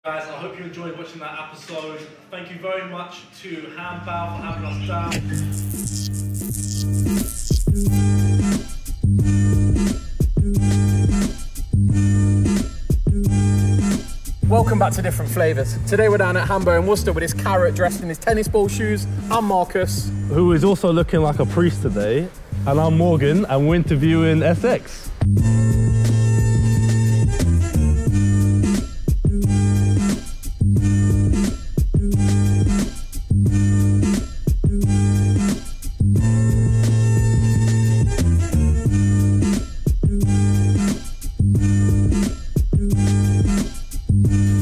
Guys, I hope you enjoyed watching that episode. Thank you very much to Hanbao for having us down. Welcome back to Different Flavaz. Today we're down at Hanbao in Worcester with his carrot dressed in his tennis ball shoes. I'm Marcus, who is also looking like a priest today. And I'm Morgan, and we're interviewing SX.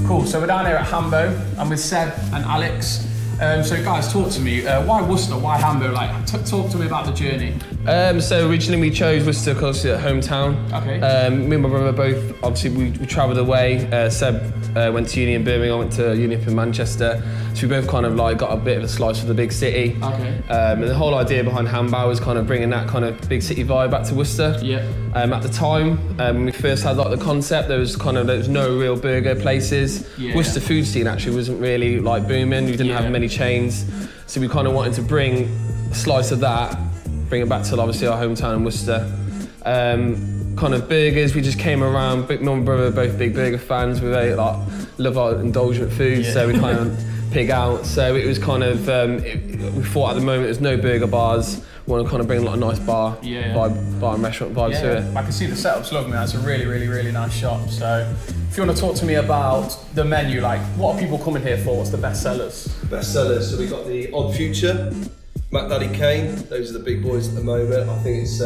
Cool, so we're down here at Hanbao. I'm with Seb and Alex. So guys, talk to me. Why Worcester? Why Hanbao? Like, talk to me about the journey. So originally we chose Worcester because it's hometown. Okay. Me and my brother both, obviously we travelled away. Seb went to uni in Birmingham, I went to uni up in Manchester. So we both kind of like got a bit of a slice of the big city. Okay. And the whole idea behind Hanbao was kind of bringing that kind of big city vibe back to Worcester. Yeah. At the time, when we first had like the concept, there was no real burger places. Yeah. Worcester food scene actually wasn't really like booming. We didn't have many chains. So we kind of wanted to bring a slice of that, bring it back to obviously our hometown in Worcester. Kind of burgers, we just came around. My mum and brother are both big burger fans. We very, love our indulgent food, so we kind of pig out. So it was kind of, we thought at the moment there's no burger bars. We want to kind of bring a nice bar vibe, bar and restaurant vibe to it. I can see the setup's lovely. That's a really, really, really nice shop. So if you want to talk to me about the menu, like what are people coming here for? What's the best sellers? Best sellers, so we got the Odd Future, Mac Daddy Kane. Those are the big boys at the moment. I think it's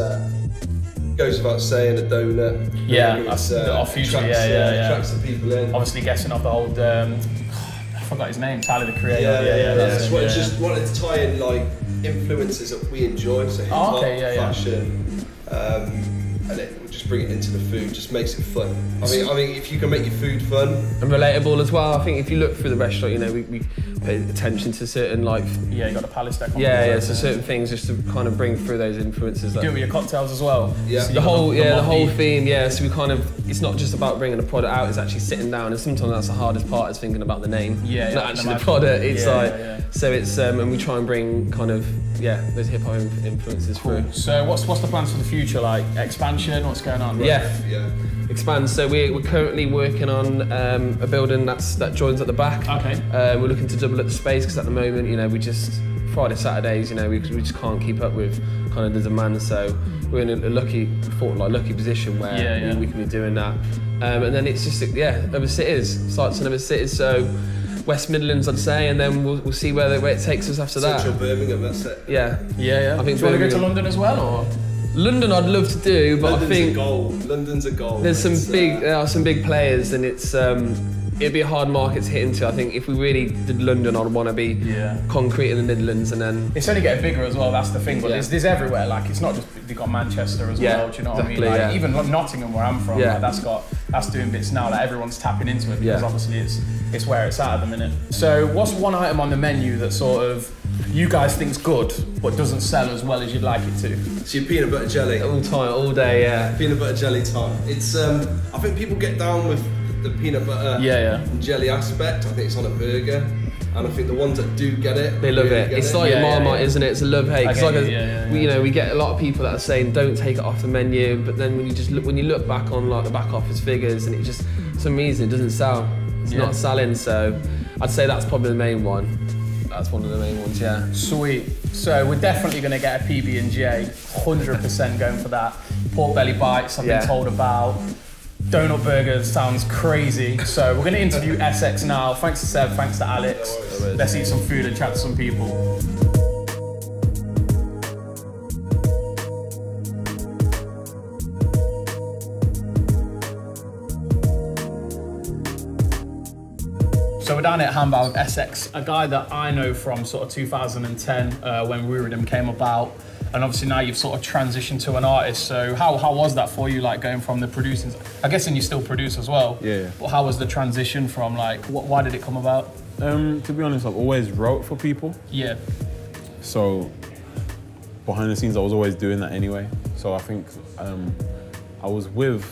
goes without saying, a donut. Yeah, that's the Odd Future. Attracts the people in. Obviously guessing off the old, I forgot his name, Tyler the Creator. Just wanted to tie in like influences that we enjoy, so hip hop, fashion, and we'll just bring it into the food. Just makes it fun. I mean, if you can make your food fun and relatable as well. I think if you look through the restaurant, you know, we pay attention to certain like you got a palace deck on so certain things just to kind of bring through those influences. You do it with your cocktails as well. Yeah, so the whole theme. Yeah, so we kind of, it's not just about bringing a product out. It's actually sitting down, and sometimes that's the hardest part, is thinking about the name. Not actually the product. It's so it's and we try and bring kind of those hip hop influences through. So what's the plans for the future? Like expansion? What's going on? Expand. So we're currently working on a building that joins at the back. Okay. We're looking to double up the space because at the moment, you know, we just Friday, Saturdays, you know, we just can't keep up with kind of the demand. So we're in a lucky position where we can be doing that. And then it's just other cities, sites in other cities. So West Midlands, I'd say, and then we'll see where it takes us after that. Central Birmingham, that's it. Yeah. I think. Do you want to go to London as well, or? London, I'd love to do, but London's I think London's a goal. There's there are some big players, and it's it'd be a hard market to hit into. I think if we really did London, I'd want to be concrete in the Midlands, and then it's only getting bigger as well. That's the thing. But there's everywhere. Like it's not just they've got Manchester as well. Do you know what I mean? Like even Nottingham, where I'm from, like, that's doing bits now. Like everyone's tapping into it because obviously it's where it's at the minute. So what's one item on the menu that sort of you guys think's good but doesn't sell as well as you'd like it to? It's your peanut butter jelly. All time, all day, Peanut butter jelly time. It's I think people get down with the peanut butter and jelly aspect. I think it's on a burger, and I think the ones that do get it, they love it. It's like Marmite, isn't it? It's a love-hate. We get a lot of people that are saying don't take it off the menu, but then when you look back on like the back office figures, and it just for some reason it doesn't sell. It's not selling, so I'd say that's probably the main one. That's one of the main ones, Sweet. So we're definitely going to get a PB&J, 100% going for that. Pork belly bites, I've been told about. Donut burgers sounds crazy. So we're going to interview SX now. Thanks to Seb, thanks to Alex. Let's eat some food and chat to some people. So we're down at Hanbao with SX, a guy that I know from sort of 2010 when Ruridom came about. And obviously now you've sort of transitioned to an artist. So how was that for you, like going from the producing? I guess you still produce as well. Yeah. But how was the transition from like, why did it come about? To be honest, I've always wrote for people. Yeah. So behind the scenes, I was always doing that anyway. So I think I was with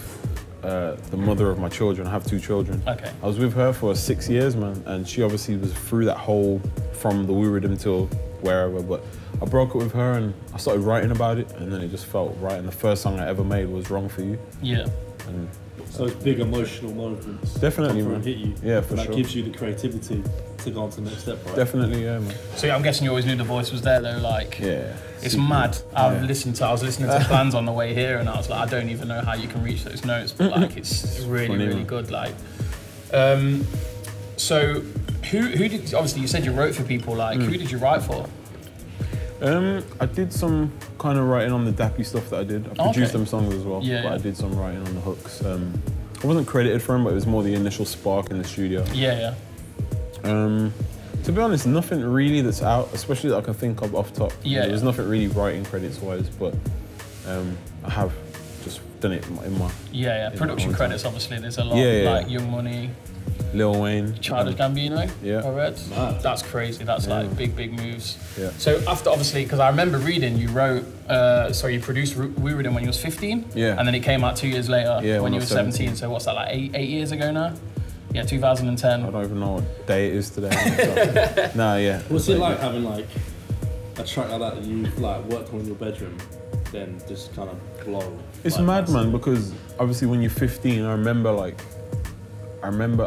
the mother of my children. I have 2 children. Okay. I was with her for 6 years, man, and she obviously was through that whole, from the woo rhythm till wherever, but I broke up with her and I started writing about it, and then it just felt right, and the first song I ever made was Wrong For You. Yeah. And so it's big emotional moments. Definitely, man. Hit you. Yeah, for sure. That gives you the creativity to go on to the next step, right? Definitely, yeah, man. So I'm guessing you always knew the voice was there though, like. Yeah. It's mad. I was listening to plans on the way here, and I was like, I don't even know how you can reach those notes, but like it's really, funny, really good. Like, so who did? Obviously, you said you wrote for people. Like, who did you write for? I did some kind of writing on the dappy stuff that I did. I produced them songs as well, but I did some writing on the hooks. I wasn't credited for them, but it was more the initial spark in the studio. Yeah. To be honest, nothing really that's out, especially that I can think of off top. Yeah. There's nothing really writing credits wise, but I have just done it in my. Yeah. Production credits, obviously, there's a lot. Like Young Money, Lil Wayne, Childish Gambino. Yeah. I read. That's crazy. That's like big moves. Yeah. So after, obviously, because I remember reading, you wrote, you produced Woo Rhythm when you was 15. Yeah. And then it came out 2 years later when you were 17. So what's that, like 8 years ago now? Yeah, 2010. I don't even know what day it is today. Nah, yeah. What's it like having like a track like that you've like worked on in your bedroom, then just kind of blow? It's like, mad, man, because obviously when you're 15, I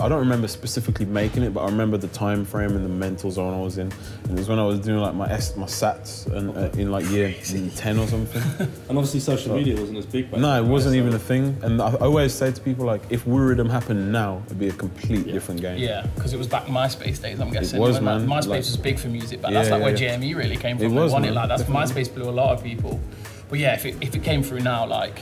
don't remember specifically making it, but I remember the time frame and the mental zone I was in. And it was when I was doing like my SATs and in like year 10 or something. And obviously social media wasn't as big back then. No, it wasn't even a thing. And I always say to people, like, if Woo Rhythm happened now, it'd be a complete different game. Yeah, because it was back MySpace days, I'm guessing. It was, man. MySpace was big for music, but that's like where JME really came from. It was, man. Like, that's MySpace blew a lot of people. But yeah, if it came through now, like,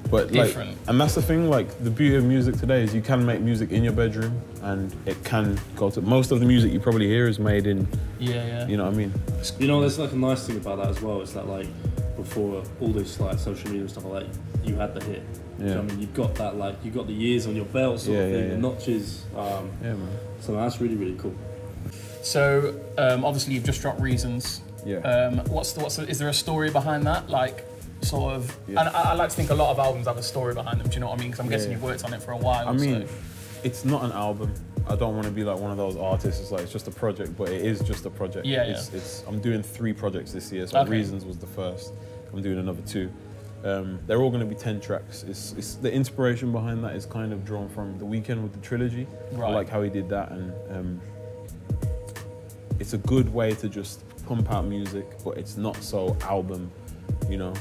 but different. Like, and that's the thing, like, the beauty of music today is you can make music in your bedroom and it can go to, most of the music you probably hear is made in, you know what I mean? You know, there's like a nice thing about that as well, is that like, before all this like social media and stuff like that, you had the hit. Yeah. You know what I mean, you've got that, like, you've got the years on your belt sort of thing, the notches. Man. So that's really, really cool. So, obviously you've just dropped Reasons. Yeah. Is there a story behind that? Like, sort of, and I like to think a lot of albums have a story behind them, do you know what I mean? Because I'm guessing you've worked on it for a while. I mean, it's not an album. I don't want to be like one of those artists, it's like, it's just a project, but it is just a project. I'm doing 3 projects this year, so Reasons was the first. I'm doing another 2. They're all going to be 10 tracks. It's the inspiration behind that is kind of drawn from The Weeknd with the trilogy. Right. I like how he did that, and it's a good way to just pump out music, but it's not so album, you know.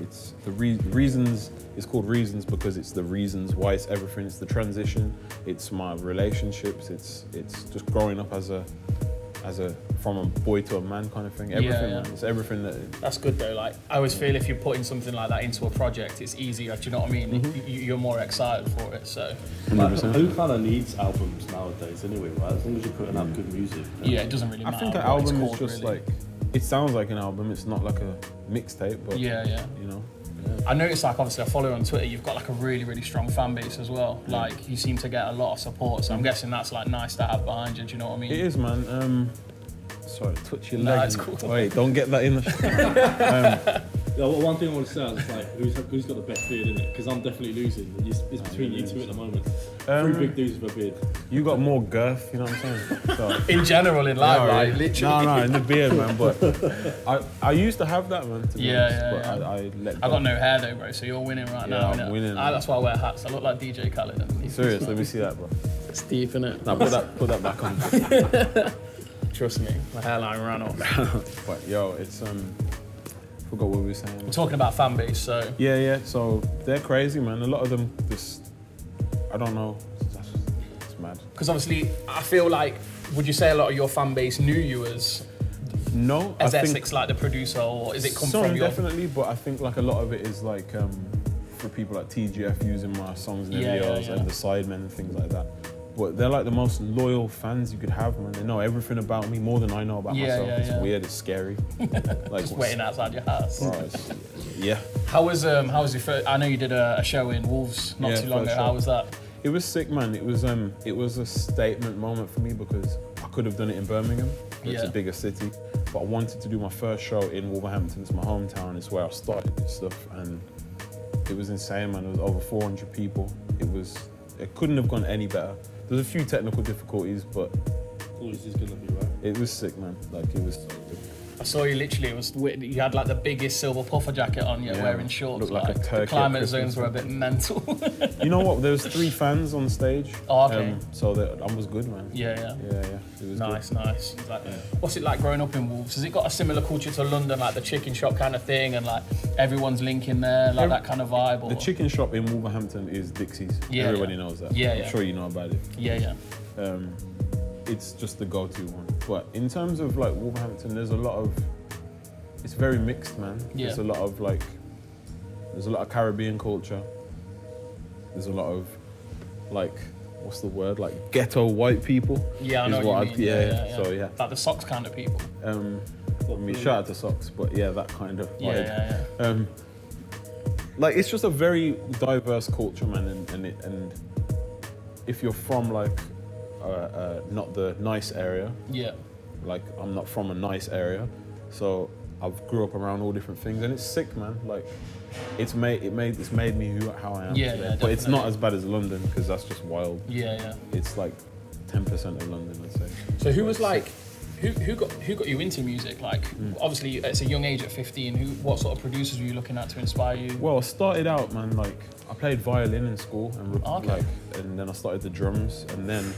It's the reasons. It's called Reasons because it's the reasons why it's everything. It's the transition. It's my relationships. It's just growing up as a from a boy to a man kind of thing. Everything. Man. It's everything that. That's good though. Like, I always feel if you're putting something like that into a project, it's easier. Do you know what I mean? You're more excited for it. So. Like, who kind of needs albums nowadays anyway, right? As long as you're putting out good music. Yeah, it doesn't really matter. I think an album is just really. Like. It sounds like an album. It's not like a mixtape, but you know. I noticed, like, obviously I follow you on Twitter, you've got like a really, really strong fan base as well. Like, you seem to get a lot of support, so I'm guessing that's like nice to have behind you, do you know what I mean? It is, man. Sorry, touch your leg. Nah, it's cool. Wait, don't get that in the Yeah, well, one thing I want to say is like, who's got the best beard in it? Because I'm definitely losing. It's between you 2 at the moment. 3 big dudes with a beard. You got more girth, you know what I'm saying? So, in general, in life, like, literally. No, in the beard, man. But I used to have that, man. To be honest, but I let go. I got no hair though, bro. So you're winning right now. I'm winning. That's why I wear hats. I look like DJ Khaled. Serious? Let me see that, bro. It's deep, innit? Now put that back on. Trust me, my hairline ran off. But yo, it's forgot what we were saying. We're talking about fan base, so yeah. So they're crazy, man. A lot of them just, I don't know. It's mad. Because obviously, I feel like, would you say a lot of your fan base knew you as? No, as Essex, like the producer, or is it come from your? Definitely, but I think like a lot of it is like for people like TGF using my songs and videos and the Sidemen and things like that. But they're like the most loyal fans you could have, man. They know everything about me, more than I know about myself. It's weird, it's scary. Like, just waiting outside your house. Yeah. How was your first? I know you did a show in Wolves not too long ago. How was that? It was sick, man. It was a statement moment for me because I could have done it in Birmingham. It's a bigger city, but I wanted to do my first show in Wolverhampton. It's my hometown. It's where I started this stuff, and It was insane, man. It was over 400 people. It couldn't have gone any better. There's a few technical difficulties, but always is gonna be right. It was sick, man. Like it was. I saw you literally. You had like the biggest silver puffer jacket on. You're wearing shorts. Looked like a turkey. The climate zones were a bit mental. You know what? There was 3 fans on stage. Oh, okay. So that was good, man. Yeah. It was nice. good. Like, what's it like growing up in Wolves? Has it got a similar culture to London, like the chicken shop kind of thing, and like everyone's linking there, like that kind of vibe? Or? The chicken shop in Wolverhampton is Dixie's. Yeah, everybody knows that. I'm sure you know about it. Yeah. It's just the go-to one. But in terms of like Wolverhampton, there's a lot of. It's very mixed, man. Yeah. There's a lot of Caribbean culture. There's a lot of like, what's the word? Like ghetto white people. Yeah, I know what you mean. Yeah. So yeah. Like the socks kind of people. I mean, shout out to socks, but yeah, that kind of vibe. Yeah. Like it's just a very diverse culture, man, and if you're from like not the nice area. Yeah. Like I'm not from a nice area, so I grew up around all different things, and it's sick, man. Like, it's made me how I am today. Yeah, but it's not as bad as London because that's just wild. Yeah. It's like 10% of London, I'd say. So who was like, who got you into music? Like, obviously it's a young age at 15. What sort of producers were you looking at to inspire you? Well, I started out, man. Like, I played violin in school, and then I started the drums, and then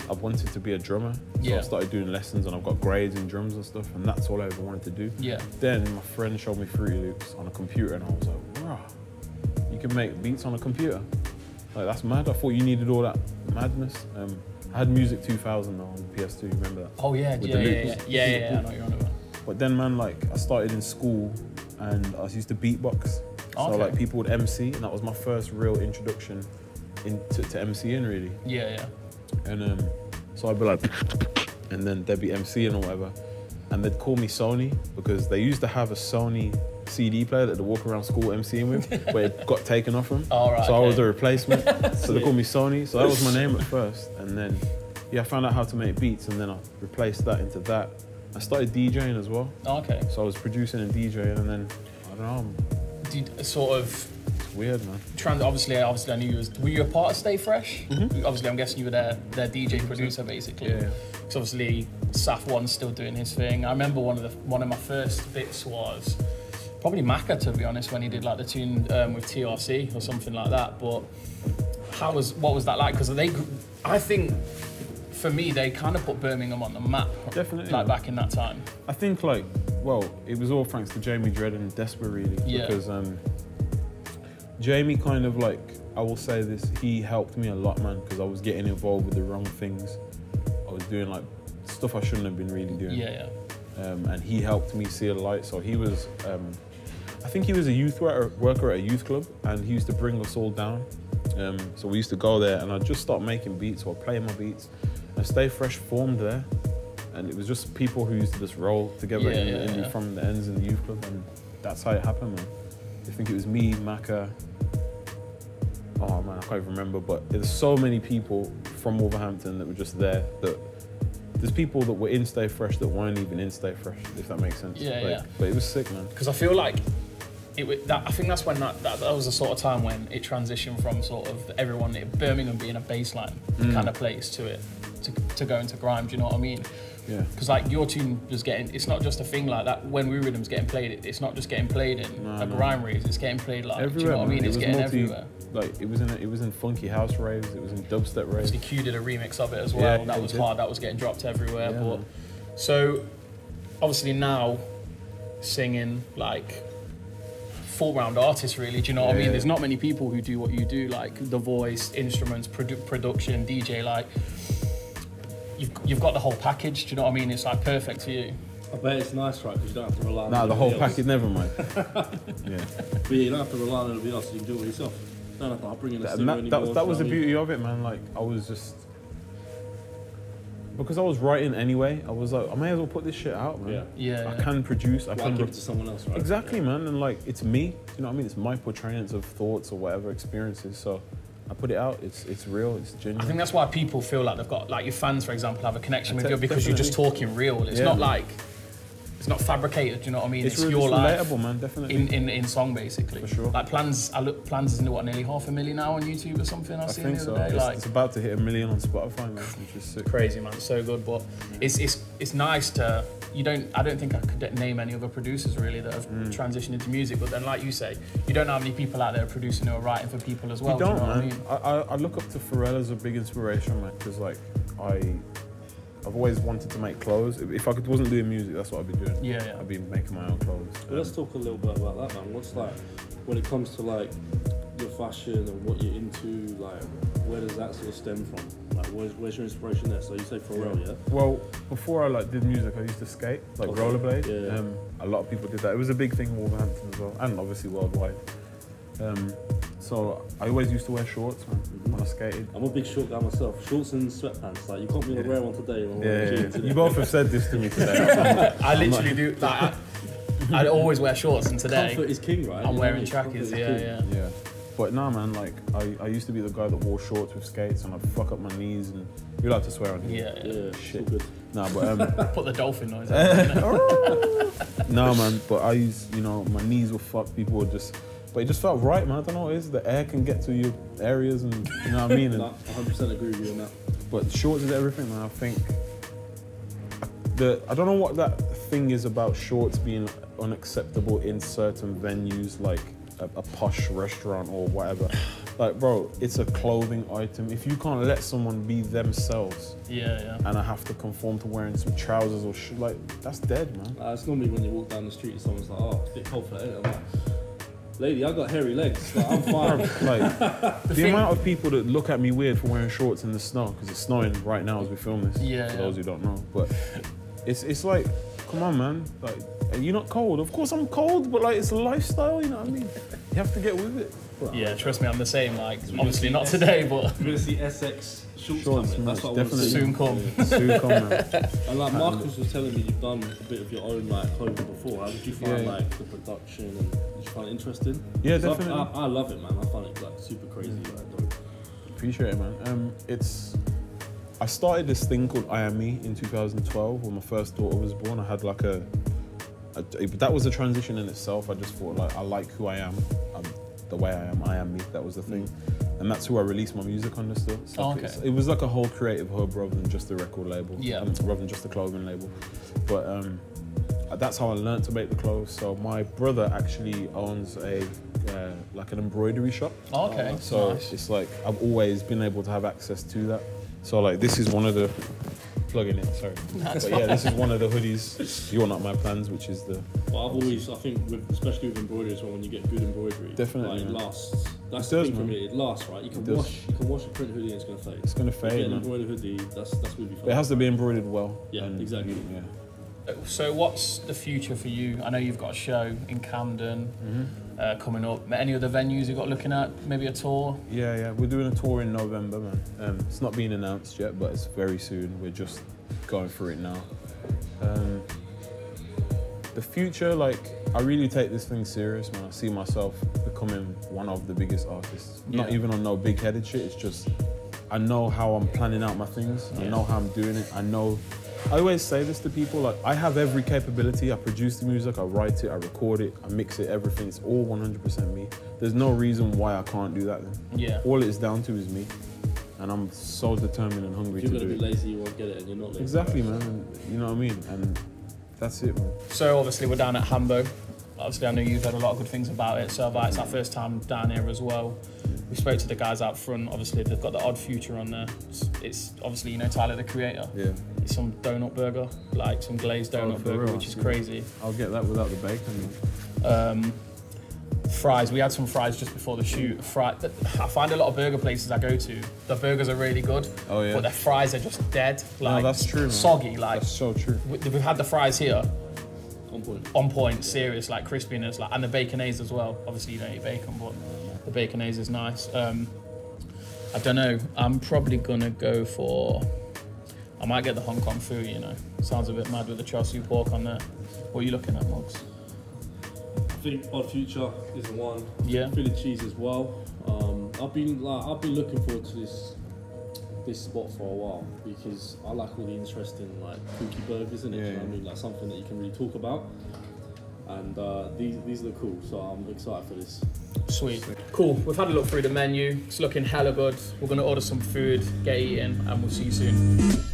I wanted to be a drummer. So I started doing lessons, and I've got grades in drums and stuff, and that's all I ever wanted to do. Yeah. Then my friend showed me Fruity Loops on a computer, and I was like, wow, you can make beats on a computer. Like, that's mad. I thought you needed all that madness. I had Music 2000 on PS2, remember that? Oh yeah, With yeah, I know you're on about. But then, man, like, I started in school, and I used to beatbox. So like people would MC, and that was my first real introduction to MCing, really. Yeah. And so I'd be like, and then they'd be MCing or whatever, and they'd call me Sony because they used to have a Sony CD player that they'd walk around school MCing with, but it got taken off them. Oh, right, so I was the replacement. So they called me Sony. So that was my name at first, and then I found out how to make beats, and then I replaced that into that. I started DJing as well. Oh, okay. So I was producing and DJing, and then I don't know. Sort of weird, man. Obviously, I knew you were you a part of Stay Fresh? Mm-hmm. Obviously, I'm guessing you were their DJ producer, basically. Yeah. So obviously, Saf 1's still doing his thing. I remember one of my first bits was probably Macca, to be honest, when he did like the tune with TRC or something like that. But what was that like? Because I think for me, they kind of put Birmingham on the map. Definitely. Like back in that time. I think it was all thanks to Jamie Dredd and Desper, really. Yeah. Because Jamie kind of like, I will say this, he helped me a lot, man, because I was getting involved with the wrong things. I was doing like stuff I shouldn't have been really doing. Yeah. And he helped me see a light. So he was, I think he was a youth worker at a youth club, and he used to bring us all down. So we used to go there, and I'd just start making beats or playing my beats. And Stay Fresh formed there. And it was just people who used to just roll together from the ends in the youth club, and that's how it happened, man. I think it was me, Macca. Oh man, I can't even remember, but there's so many people from Wolverhampton that were just there. There's people that were in Stay Fresh that weren't even in Stay Fresh, if that makes sense. But it was sick, man. Because I feel like I think that's when that was the sort of time when it transitioned from sort of everyone in Birmingham being a baseline kind of place to go into grime. Do you know what I mean? Yeah. Because like your tune was it's not just a thing like that. When We Rhythm's getting played, it's not just getting played in a grime raves. It's getting played like everywhere. Do you know what I mean? It's getting everywhere. Like it was in funky house raves. It was in dubstep raves. Q did a remix of it as well. That was hard. That was getting dropped everywhere. Yeah, but so obviously now singing like full round artist, really. Do you know what I mean? There's not many people who do what you do, like the voice, instruments, production, DJ. Like you've got the whole package. Do you know what I mean? It's like perfect for you. I bet it's nice, right? Because you don't have to rely on the whole package, never mind. But you don't have to rely on anybody else, you can do it yourself. You don't have to bring in a singer anymore. That was the beauty of it, man. Like, I was just... Because I was writing anyway, I was like, I may as well put this shit out, man. I can produce, I can... give it to someone else, right? Exactly, man. And like, it's me. You know what I mean? It's my portrayance of thoughts or whatever experiences. So I put it out. It's real. It's genuine. I think that's why people feel like they've got, like your fans, for example, have a connection with you because you're just talking real. It's not like it's not fabricated. Do you know what I mean? It's really your life, relatable, man. Definitely. In song, basically. For sure. Like Plans is what, nearly 500,000 now on YouTube or something. I think the other day. It's about to hit 1 million on Spotify, man, which is sick. Crazy, man. So good, but it's nice to. I don't think I could name any other producers really that have transitioned into music. But then, like you say, you don't know how many people out there producing or writing for people as well. You don't, do you know man. what I mean? I look up to Pharrell as a big inspiration, man, because like I've always wanted to make clothes. If I wasn't doing music, that's what I'd be doing. Yeah. I'd be making my own clothes. Well, let's talk a little bit about that, man. What's like when it comes to like your fashion and what you're into? Like, where does that sort of stem from? Like, where's your inspiration there? So you say Pharrell, yeah? Well, before I did music, I used to skate, rollerblade. Yeah. A lot of people did that. It was a big thing in Wolverhampton as well, and obviously worldwide. So I always used to wear shorts, man, when I skated. I'm a big short guy myself. Shorts and sweatpants. Like, you caught me on a rare one today. You both have said this to me today. I literally do. Like, I always wear shorts, and today comfort is king, right? I'm wearing trackers. Yeah. But no, man, like I used to be the guy that wore shorts with skates, and I'd fuck up my knees, and you're allowed to swear on here. Yeah. Shit. Good. No, but put the dolphin noise out. No, man, but I used, my knees were fucked. People were just. But it just felt right, man. I don't know what it is. The air can get to your areas, and you know what I mean. And, 100% agree with you on that. But shorts is everything, man. I think I don't know what that thing is about shorts being unacceptable in certain venues, like a posh restaurant or whatever. Like, bro, it's a clothing item. If you can't let someone be themselves, and I have to conform to wearing some trousers or like, that's dead, man. It's normally when you walk down the street and someone's like, "Oh, it's a bit cold for that." I'm like, "Lady, I got hairy legs. Like, I'm fine." Like, the amount of people that look at me weird for wearing shorts in the snow, because it's snowing right now as we film this. For those who don't know, but it's like, come on, man. Like, are you not cold? Of course I'm cold, but like, it's a lifestyle. You know what I mean? You have to get with it. Yeah, trust me, I'm the same. Like, obviously not today, but you're gonna see SX shorts coming. That's what I want to see. Soon come. Soon come, man. And like Marcus was telling me, you've done a bit of your own like clothing before. How did you find like the production, and did you find it interesting? Yeah, definitely. I love it, man. I find it like super crazy. Like, dope. Appreciate it, man. I started this thing called I Am Me in 2012 when my first daughter was born. I had like that was a transition in itself. I just thought, like, I like who I am. The way I am me. That was the thing, and that's who I released my music under still. So it was like a whole creative hub rather than just a record label. Rather than just a clothing label. But that's how I learned to make the clothes. So my brother actually owns like an embroidery shop. So nice. It's like I've always been able to have access to that. So like, this is one of the plugging it. Sorry, but yeah, this is one of the hoodies. You're Not My Plans, which is the. Well, I think, especially with embroidery as well, when you get good embroidery, definitely, like, it lasts. That's the thing for me. It lasts, right? You can wash a print hoodie and it's gonna fade. It's gonna fade. An embroidered hoodie, that's really fun. It has to be embroidered well. Yeah, exactly. Yeah. So what's the future for you? I know you've got a show in Camden coming up. Any other venues you've got looking at? Maybe a tour? Yeah. We're doing a tour in November, man. It's not been announced yet, but it's very soon. We're just going through it now. The future, like, I really take this thing serious, man. I see myself becoming one of the biggest artists. Not even on no big-headed shit. It's just, I know how I'm planning out my things. I know how I'm doing it. I always say this to people, like, I have every capability. I produce the music, I write it, I record it, I mix it, everything. It's all 100% me. There's no reason why I can't do that then. Yeah. All it's down to is me. And I'm so determined and hungry to do it. If you're gonna be lazy, you won't get it, and you're not lazy. Exactly, man. And, you know what I mean? And that's it, man. So obviously we're down at Hanbao. Obviously I know you've heard a lot of good things about it. So it's our first time down here as well. We spoke to the guys out front. Obviously they've got the Odd Future on there. It's obviously, Tyler the Creator. Yeah. It's some donut burger, like some glazed donut burger, which is crazy. I'll get that without the bacon. Fries. We had some fries just before the shoot. I find a lot of burger places I go to, the burgers are really good, but their fries are just dead. Like, no, that's true, man. Soggy. Like, that's so true. We've had the fries here. On point, serious, like crispiness, like, and the baconaise as well. Obviously you don't eat bacon, but the baconaise is nice. I don't know. I'm probably gonna go for. I might get the Hong Kong food. Sounds a bit mad with the char siu pork on there. What are you looking at, Moggs? I think Odd Future is the one. Yeah. Philly cheese as well. I've been looking forward to this spot for a while because I like all the interesting like kooky burgers in it. You know what I mean? Like something that you can really talk about. And these look cool, so I'm excited for this. Sweet. Cool. We've had a look through the menu. It's looking hella good. We're gonna order some food, get eating, and we'll see you soon.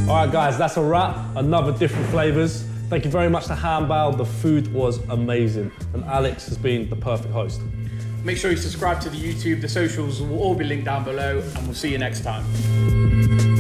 Alright guys, that's a wrap. Another Different Flavaz. Thank you very much to Hanbao. The food was amazing. And Alex has been the perfect host. Make sure you subscribe to the YouTube. The socials will all be linked down below, and we'll see you next time.